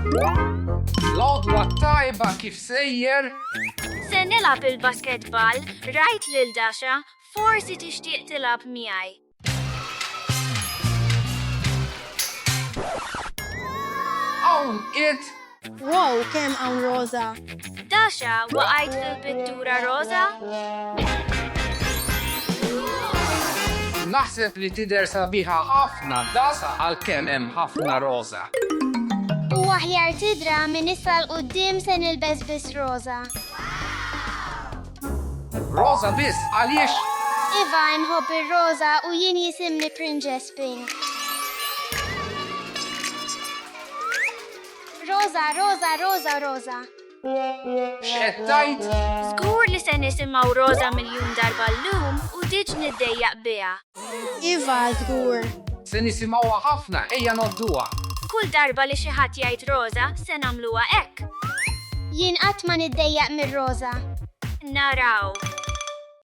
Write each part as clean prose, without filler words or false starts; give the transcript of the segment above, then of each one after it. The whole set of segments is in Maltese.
L-għodwa tajba kif sejjer? Se nilab il-basketball, rajt lil Dasha, forsi tixtieq tilab miegħi. Hawn it! Wow, kemm hawn roza. Dasha, waqajt fil-pittura roza? Naħseb li tidher sabiħa ħafna dasa għalkemm hemm ħafna roza. U aħjar tidra minn issa l-qudiem se nilbes biss roza. Roza biss, għaliex? Iva nħobb ir-roza u jien jisimni Princess Pink. Roza, roza, roza, roza. X'qed tajt? Żgur li se nisimgħu roza miljun darba llum u diġ niddejjaq biha. Iva, żgur. Se nisimgħuha ħafna, ejja nodduha. Kull darba li xi ħadd jgħid roza se nagħmluha hekk. Jien qatt ma niddejjaq mir-roza. Naraw.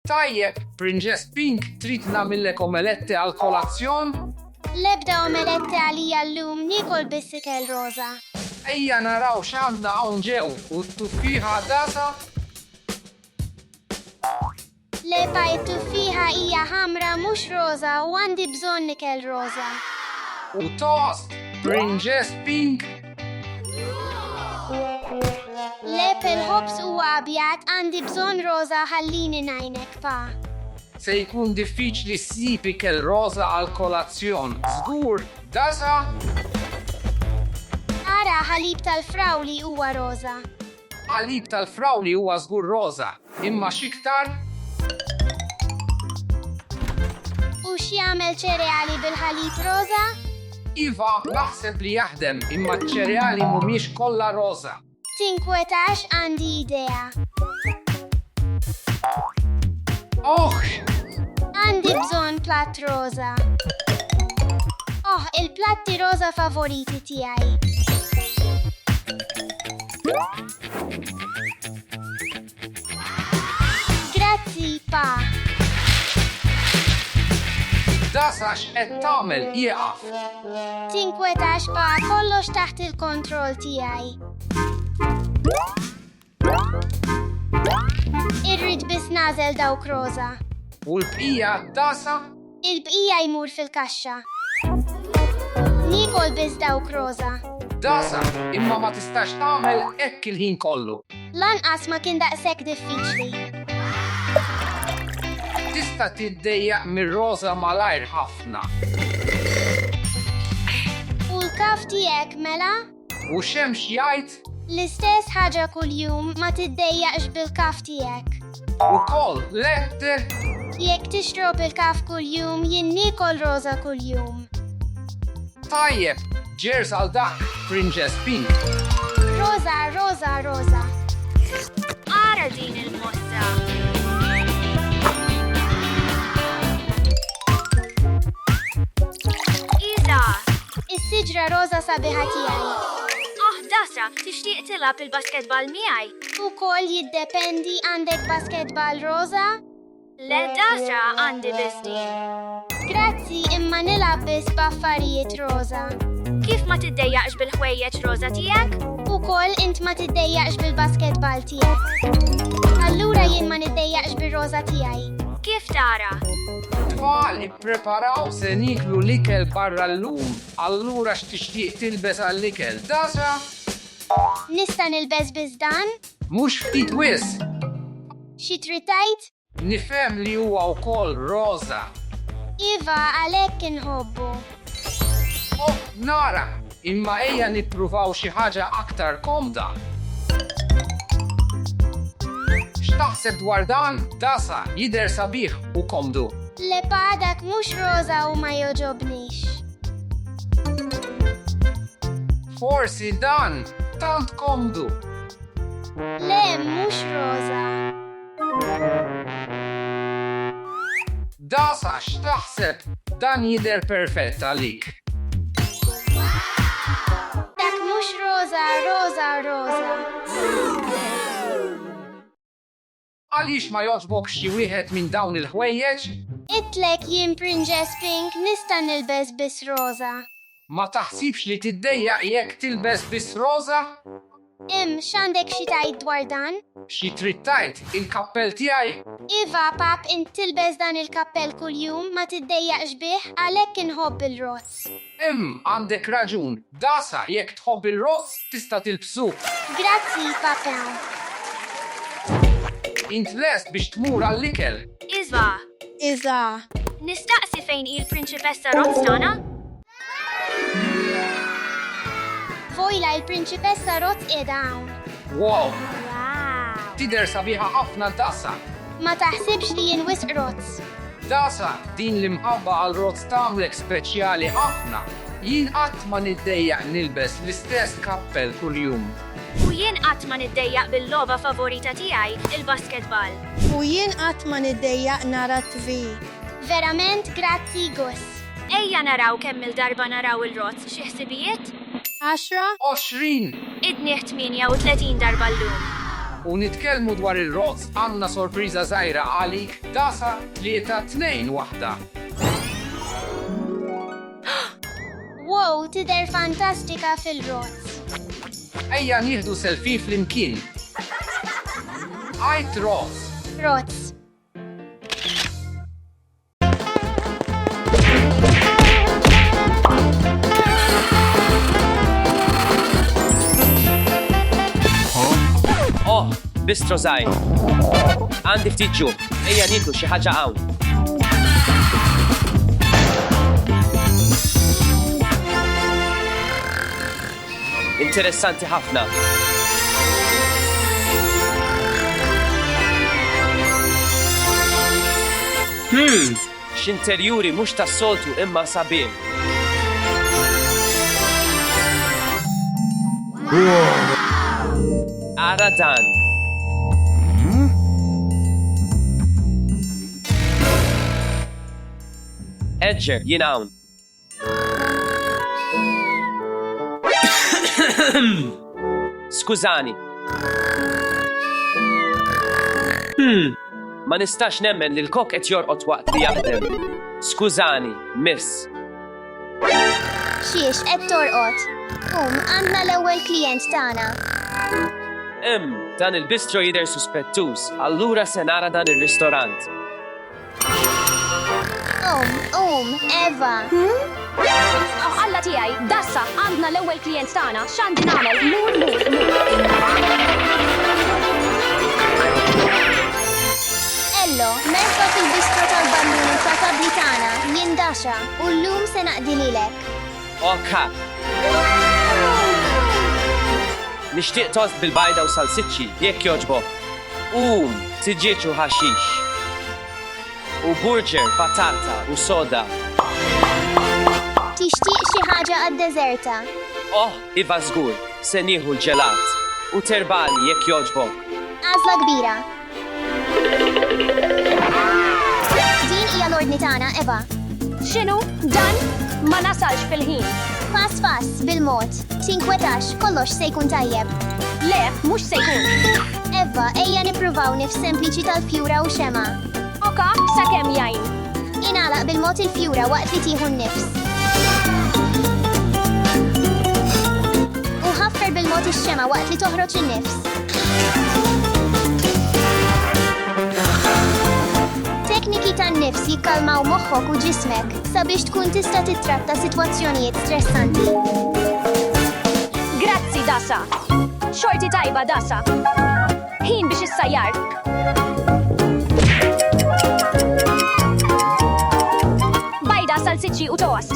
Tajjeb, Princess Pink, trid nagħmillek omelette għal kolazzjon? L-ebda omelette għalija llum nikol biss ikel roza. Ejja naraw x'għandna hawn ġew u t-tuffiħa dasa? Lepa it-tuffiħa hija ħamra mhux roza u għandi bżonn nikel roza. U toast, Princess Pink? Lep il-ħobs huwa abjad għandi bżonn roza ħallini ngħinek pa. Se jkun diffiċli ssib ikel roza għal kolazzjon. Żgur, dasa? Ara ħalib tal-frawli huwa roza. Ħalib tal-frawli huwa żgur roza, imma x'iktar? U x'jagħmel ċereali bil-ħalib roza? Iva, naħseb li jaħdem, imma ċ-ċereali mhumiex kollha roza. Tinkwetax għandi idea. Oh, Għandi bżonn platt roza. Oh, il-platti roza favoriti tiegħi. Grazzi, pa. dasa x'qed tagħmel ieqaf. Tinkwetax pa, kollox taħt il-kontroll tiegħi. Irrid biss nażel dawk roza. U l-bqija dasa? Il-bqija jmur fil-kaxxa. Nikol biss dawk roza. Dasa, imma ma tistax tagħmel hekk il-ħin kollu. Lanqas ma kien daqshekk diffiċli. Tista' tiddejjaq mir-roza malajr ħafna. U l-kaf tiegħek mela? U x'hemmx jgħid? L-istess ħaġa kuljum ma tiddejjaqx bil-kaf tiegħek. Ukoll letter? Jekk tixrob il-kaf kuljum, jien nikol roza kuljum. Tajjeb, ġers għal dak, Princess Pink. Roza, roza, roza. Ara din il-mossa. Iża, Is-siġra roza sabiħa tiegħi. Dasa, tixtieq tilab il-basketball miegħi? Ukoll jiddependi għandek basketball roza? Le Dasha għandi biss din. Grazzi imma nilab biss b'affarijiet roza. Kif ma tiddejjaqx bil-ħwejjeġ roza tiegħek? Ukoll int ma tiddejjaqx bil-basketball tiegħek. Allura jien ma niddejjaqx bir-roza tiegħi. Kif tara? Tfal ippreparaw se niklu l-ikel barra llum, allura x'tixtieq tilbes għall-ikel. Dasa? Nista' nilbes biss dan? Mhux ftit wis. Xi trid tgħid? Nifhem li huwa wkoll roza. Iva, għalhekk inħobbu. Oh, nara, imma ejja nippruvaw xi ħaġa aktar komda. X'taħseb dwar dan? Dasa, jidher sabiħ u komdu. Lepadak mhux roza u ma joġobnix. Forsi dan, tant komdu. Le, mhux roza. Dasa, x'taħseb? Dan jidher perfett għalik. Dak mhux roza, roza, roza. Għaliex ma jogħġbok xi wieħed minn dawn il-ħwejjeġ? Itlek jien Princess Pink nista' nilbes biss roza. Ma taħsibx li tiddejjaq jekk tilbes biss roża? X'għandek xi tgħid dwar dan? Xi trid tgħid il-kappell tiegħi? Iva, pap, int tilbes dan il-kappell kuljum ma tiddejjaqx bih għalhekk inħobb il-rozz. Għandek raġun. Dasa, jekk tħobb il-rozz, tista' tilbsu. Grazzi, papa. Int lest biex tmur għall-ikel. Iżva, nistaqsi fejn il-prinċipessa Rozz tagħna? Vojla, il-prinċipessa Rozz qiegħda hawn. Wow, Wow. tidher sabiħa ħafna Dasa. Ma taħsibx li jien wisq rozz. Dasa, din l-imħabba għal-rozz tagħmlek speċjali ħafna. Jien qatt ma niddejjaq nilbes l-istess kappell kuljum. U jien qatt ma niddejjaq bil-logħba favorita tiegħi, il-basketball. U jien qatt ma niddejjaq nara TV. Verament, grazzi, Gus. Ejja naraw kemm il-darba naraw il-rozz, xi ħsibijiet? 10? 20! Idnieħ 38 darba llum. U nitkellmu dwar il-rozz għandna sorpriża żgħira għalik. Dasa, 3-2 waħda. Wow, tidher fantastika fil-rozz. Ejja nieħdu selfie flimkien. Għajt rozz. Rozz. Oh, bistro żgħir. Għandi ftit ġu, ejja niklu xi ħaġa hawn. Interessanti ħafna. X'interjuri mhux tas-soltu imma sabiħ. Ara dan. Edger, jien hawn. Skużani. Ma nistax nemmen li l-kok qed jorqod waqt li jaħdem. Skużani, miss. Xiex, qed torqod. Għandna l-ewwel klient tagħna. Dan il-bistro jidher suspettuż, allura se nara dan ir-ristorant. Eva. Alla tiegħi, Dassa, għandna l-ewwel klient tagħna, x'għandi nagħmel? Ello, merħba fil-bistro tal-bambuni ta' tabli tagħna, jien Dasha, u llum se naqdi lilek. Okka. Nixtieq tost bil-bajda u salsiċċi, jekk jogħġbok. Siġġieċ u ħaxix. U burger, patata u soda. Tixtieq xi ħaġa għad-deżerta. Iva żgur, se nieħu l-ġelat. U terbali jekk jogħġbok. Għażla kbira. Din hija l-ordni tagħna, Eva. X'inhu? Dan? Ma nasalx fil-ħin. Pass, bil-mod. Tinkwetax, kollox se jkun tajjeb. Le, mhux se jkun. Eva, ejja nippruvaw nif sempliċi tal-fjura u xema. Oka, sakemm jgħin. Inalaq bil-mod il-fjura waqt li tieħu n-nifs. U ħaffer bil-mod ix-xema waqt li toħroġ in-nifs. Tekniki tan-nifs jikkalmaw moħħok u ġismek sabiex tkun tista' titratta sitwazzjonijiet stressanti. Grazzi, Dasa. Xorti tajba, Dasa. Ħin biex issajjar. Bajda salsiċċi u toast.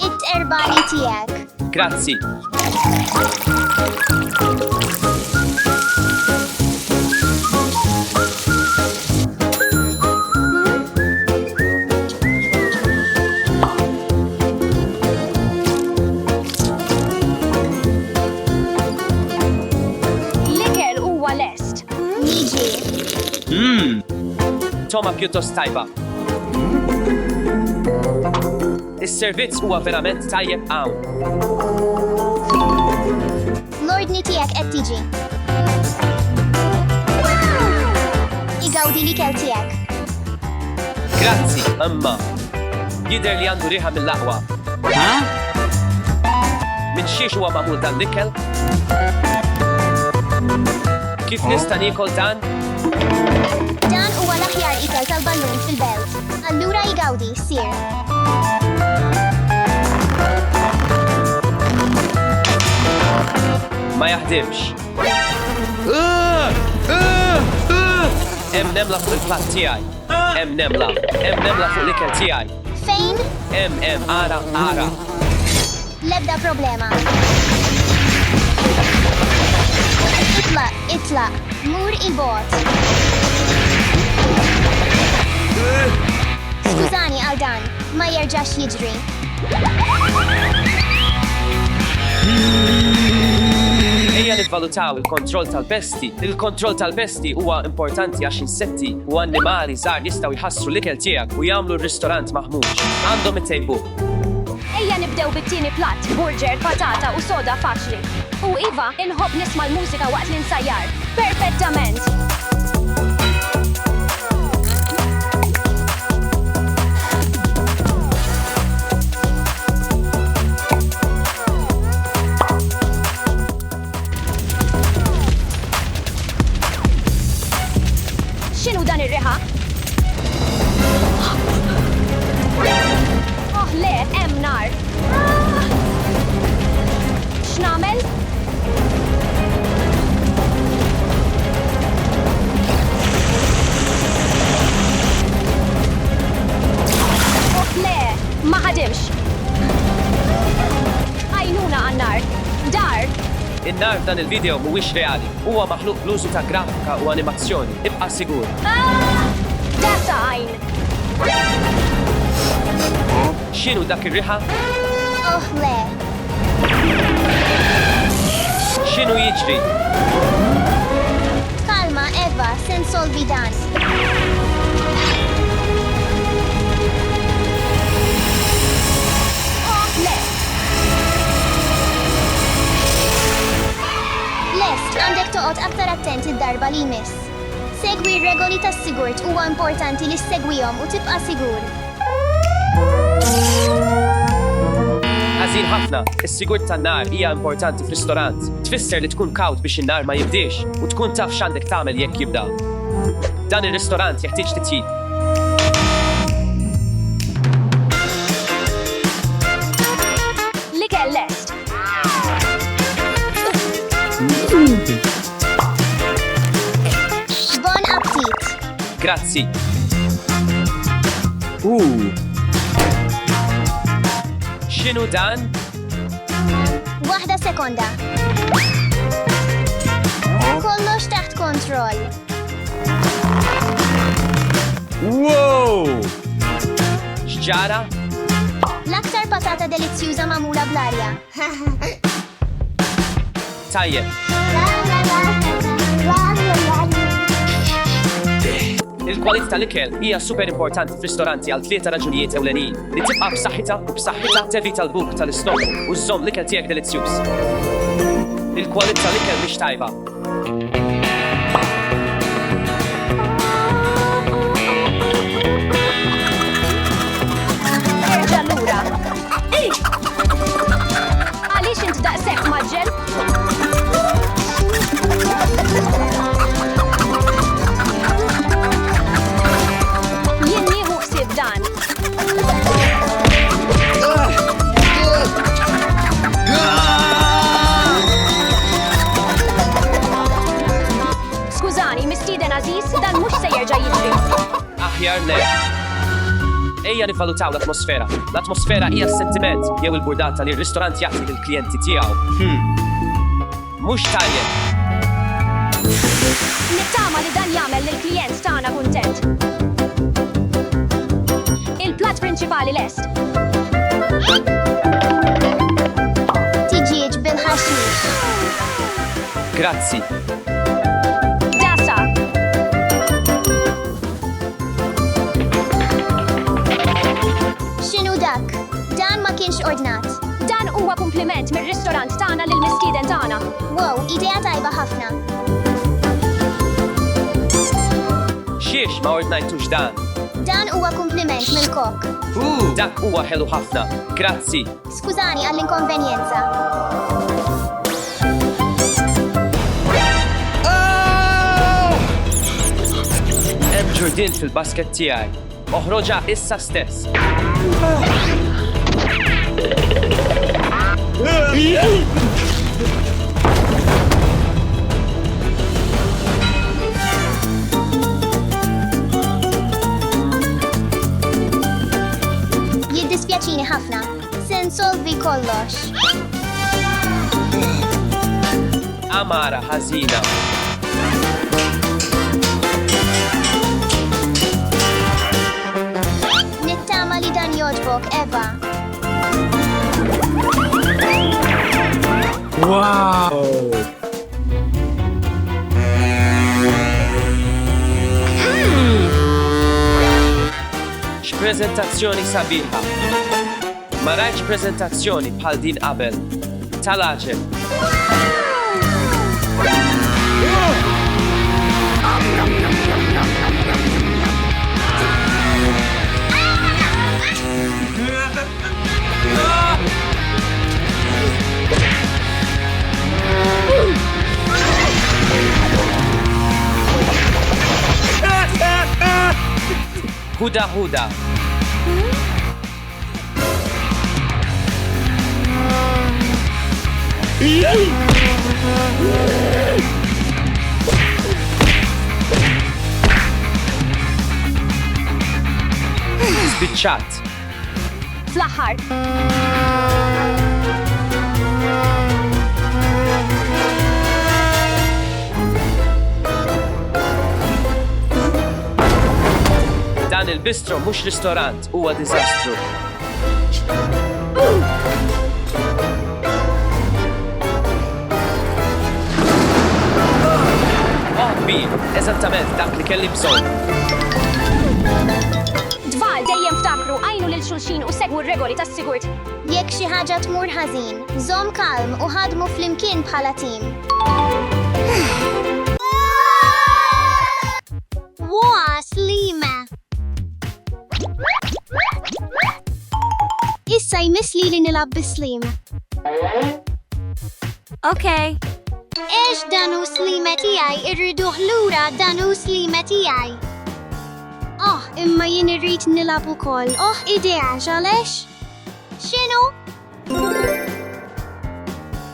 It-erbali tiegħek. Grazzi. L-ikel huwa lest. Niġi. Toma pjuttost tajba. Is-servizz huwa verament tajjeb hawn. L-ordni l-ordni tiegħek qed tiġi. Igawdi li kell tiegħek. Grazzi, imma. Jidher li għandu riħa mill-aqwa. Minn xiex huwa magħmul dan l-ikel? Kif nista' niekol dan? Dan huwa l-aħjar ikel tal-ballun fil-belt. Allura igawdi, sir. Ma jaħdimx. Hemm nemla fuq il-platt tiegħi. Hemm nemla fuq l-ikel tiegħi. Fejn? Hemm, ara. Lebda problema. Itlaq. Mur il-bot. Skużani għal dan, ma jerġax jiġri. Ejja nivvalutaw il-kontroll tal-pesti. Il-kontroll tal-pesti huwa importanti għax insetti u annimali żgħar jistgħu jħassru l-ikel tiegħek u jagħmlu r-ristorant maħmux. Għandhom ittejbu. Ejja nibdew bit-tieni platt, burger, patata u soda faċli. U iva, inħobb nisma' l-mużika waqt l-insajjar. Perfettament! X'inhu dan ir-riħa? Oh le, hemm nar. X'nagħmel? Oh le, ma ħadimx. Għajnuna għan-nar. Dar. In-nar f'dan il-video mhuwiex reali. Huwa maħluq bl-użu ta' grafika u animazzjoni. Ibqa' sigur. Dasa għajn. X'inhu dak ir-riħa? Oh le. X'inhu jiġri? Kalma, Eva, se nsolvi dan. Oh le. Lest, għandek toqgħod aktar attent id-darba li jmiss. Segwi r-regoli tas-sigurt huwa importanti li ssegwihom u tibqa' sigur. Ħażin ħafna, is-sigur tan-nar hija importanti f'ristorant. Tfisser li tkun kawt biex in-nar ma jibdiex u tkun taf x'għandek tagħmel jekk jibda. Dan ir-ristorant jeħtieġ titjib. L-ikel lest. Bon appetit! Grazzi. X'inhu dan? Waħda sekonda. Kollox taħt kontroll. Wow! X'ġara? L-aktar patata delizzjuża magħmula bl-arja. Tajjeb. Il-kwalità tal-ikel hija super importanti f'ristoranti għal 3 raġunijiet ewlenin. Li tibqa' b'saħħitha u b'saħħitha tevita l-buk tal-istomaku u żżomm l-ikel tiegħek delizzjuż. Il-kwalità tal-ikel mhix tajba. Erġa' lura. Għaliex int daqshekk maġġel? Jien nieħu ħsieb dan. Skużani, mistieden Aziz, dan mhux se jerġa' jiġri. Aħjar le. Ejja nivvalutaw l-atmosfera. L-atmosfera hija s-sentiment jew il-burdata li r-ristorant jagħti lill-klijenti tiegħu. Mhux tajjeb. Nittama li dan jagħmel lill-klijent tagħna kuntent. Il-platt prinċipali lest. Tiġiġ bil-ħaxix. Grazzi. Dasa. X'inhu dak? Dan ma kienx ordnat. Dan huwa kumpliment mir-ristorant tagħna lill-mistieden tagħna. Wow, idea tajba ħafna. Xiex ma ordnajtux dan? Dan huwa kumpliment mill-kok. Dak huwa ħelu ħafna. Grazzi. Skużani għall-inkonvenjenza. Hemm ġurdin fil-basket tiegħi. Oħroġa issa stess. Jiddispjaċini ħafna. Se nsolvi kollox. Amara ħażina. Nittama li dan jogħġbok, Eva. X'preżentazzjoni sabiħa. Ma rajtx preżentazzjoni bħal din qabel. Tal-aġeb. Huda huda. Spiċċat. Fl-aħħar. Dan il-bistro mhux ristorant, huwa diżastru. Bil, eżattament dak li kelli bżonn. Tfal dejjem ftakru għajnu lil xulxin u segwu r-regoli tas-sigurt. Jekk xi ħaġa tmur ħażin, żomm kalm u ħadmu flimkien bħala tim. Wa slima. Issa jmissli li nilab bis-slim. Okay. Eħx danu slima tijaj irriduħ lura danu slima tijaj. Oh, imma jien irrid nilab ukoll. Oh, idea, ġalex? Xinu?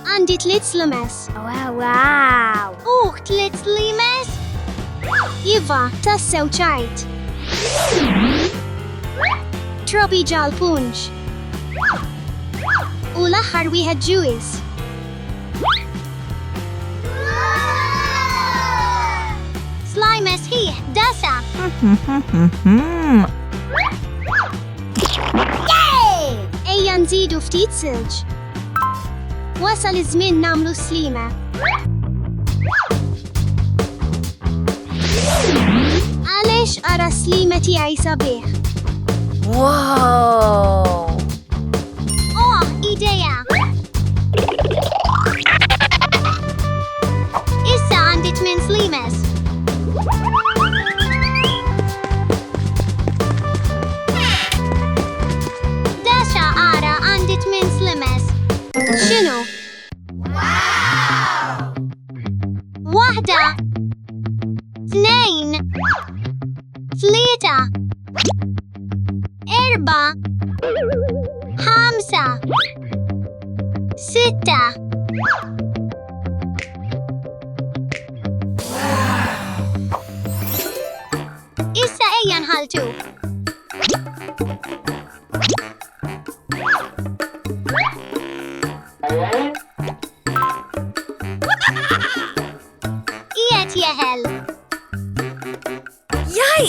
Għandi 3 slimes. Wow. 3 slimes? Iva, tassew ċajt. Tropi ġal punġ. U l-aħħar wieħed ġuiż. Slimes ħieħ, dasa! Ejja nżidu ftit silġ. Wasal iż-żmien nagħmlu slima. Għaliex ara slima tiegħi sabiħ. Wow. Oh, idea! Issa għandi 8 slimes. Dasha ara għandi 8 slimes. X'inhu? Waħda. 2. 3. 4. 5. 6. Issa ejja nħaltu. Ijet jeħel. Jaj!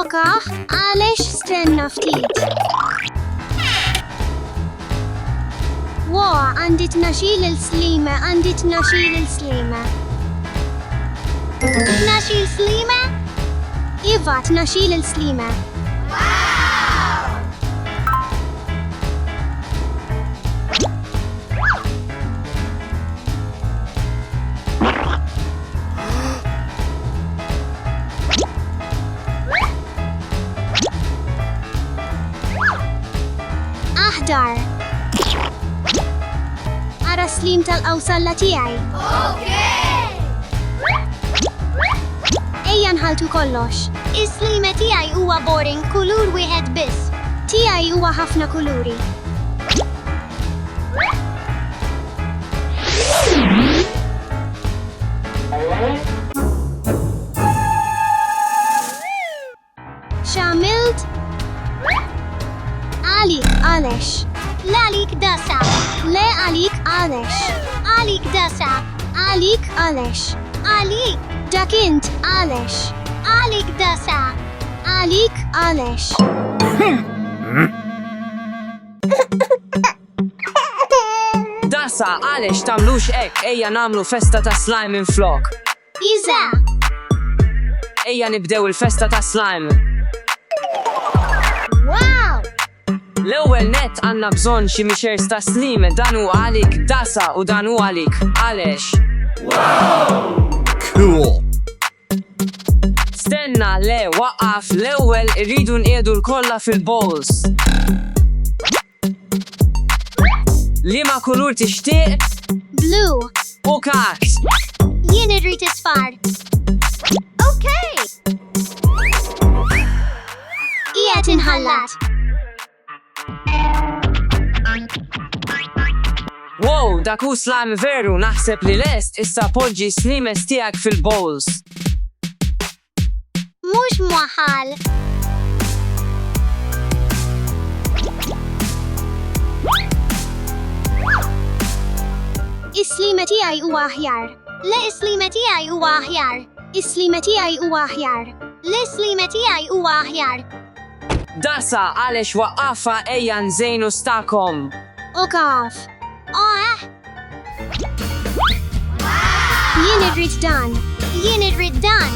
Oka, għalex stenna ftit. Wa, għandi 12 il-slima, għandi 12 il-slima. 12 slima? Iva, 12 il-slima. slim tal-awsalla tiegħi. Ejja nħaltu kollox. Is-slima tiegħi huwa boring kulur wieħed biss. Tiegħi huwa ħafna kuluri. X'għamilt? Għalik għalex. L-għalik dasa. Le għalik għalex. Għalik dasa. Għalik għalex. Għalik. Dak int għalex. Għalik dasa. Għalik għalex. Dasa, għalex tamlux ek, ejja namlu festa ta' slime minn flok. Iza. Ejja nibdew il-festa ta' slime. Wow! L-ewwel net għandna bżonn xi mixers ta' slime, dan hu għalik dasa u dan hu għalik għalex. Cool. Stenna, le, waqqaf, l-ewwel irridu nqiegħdu l-kollha fil-bowls. Liema kulur tixtieq? Blue. U kaks. Jien irrid isfar. Okay. Qiegħed inħallat. Wow, dak hu slime veru, naħseb li lest issa poġġi slimes tiegħek fil-bowls. Mhux mwaħħal. Is-slima tiegħi huwa aħjar. Le is-slima tiegħi huwa aħjar. Is-slima tiegħi huwa aħjar. Le is-slima tiegħi huwa aħjar. Dasa, għalex waqqafa ejja nżejnu stakom. Okaf. Jien irrid dan. Jien irrid dan.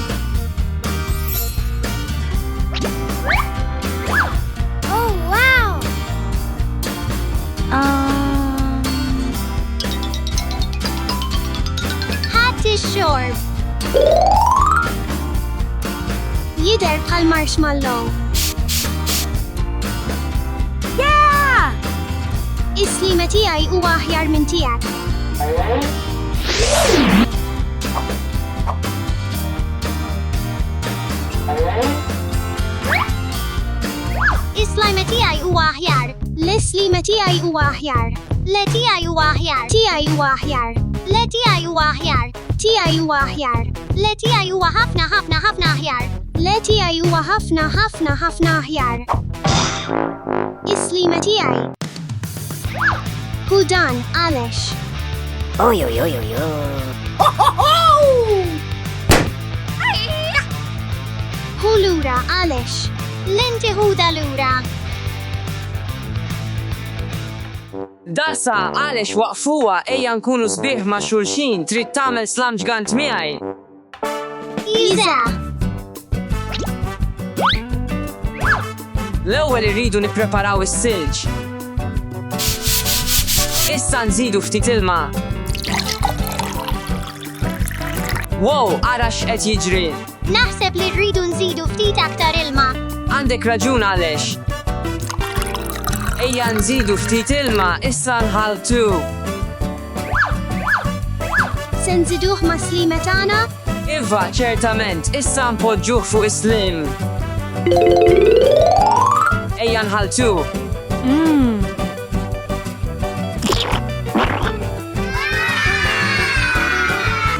Oh, wow! Ħadd ix-xorb. Jidher bħal marshmallow. Yeah! Is-slima tiegħi huwa aħjar minn tiegħek. Is-slima tiegħi huwa aħjar. L-slima tiegħi huwa aħjar. Le tiegħi huwa aħjar. Tiegħi huwa aħjar. Le tiegħi huwa aħjar. Tiegħi huwa aħjar. Le tiegħi huwa ħafna ħafna ħafna aħjar. Le tiegħi huwa ħafna ħafna ħafna aħjar. Is-slima tiegħi. Hu dan għalex. Hu lura għalex. L-inti ħuda lura. Dasa, għalex waqfuha ejja nkunu sbieħ ma' xulxin, trid tagħmel slam ġgant miegħi. Iza. L-ewwel irridu nippreparaw is-silġ. Issa nżidu ftit ilma. Wow, ara x'qed jiġri. Naħseb li rridu nżidu ftit aktar ilma. Għandek raġun għalex. Ejja nżidu ftit ilma, issa nħaltu. Se nżiduh ma' slima tagħna? Iva, ċertament, issa npoġġuh fuq is-slim. Ejja nħaltu.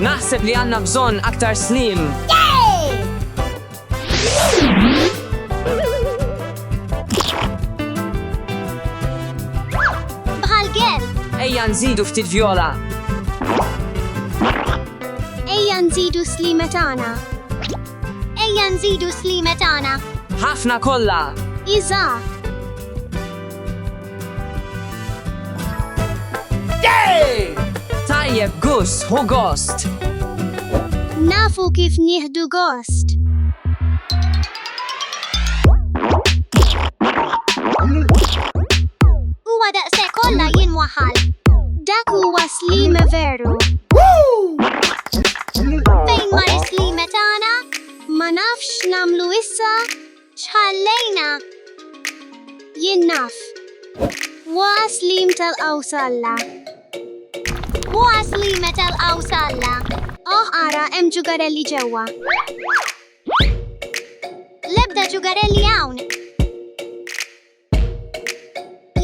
Naħseb li għandna bżonn aktar slim. Bħal gel. Ejja nżidu ftit vjola. Ejja nżidu slima tagħna. Ejja nżidu slima tagħna. Ħafna kollha. Iża. Tajjeb, Gus, hu gost. Nafu kif nieħdu gost. Huwa daqshekk kollha jinwaħħal. Dak huwa slima veru. Fejn mar is-slima tagħna? Ma nafx nagħmlu issa. X'ħallejna? Jien naf. Wa slim tal-awsalla. Buha slima tal-qawsalla. Oh, ara, hemm ġugarelli ġewwa. Lebda ġugarelli hawn.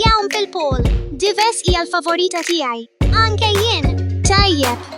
Jawn fil-pol. Dives hija l-favorita tiegħi. Anke jien. Tajjeb.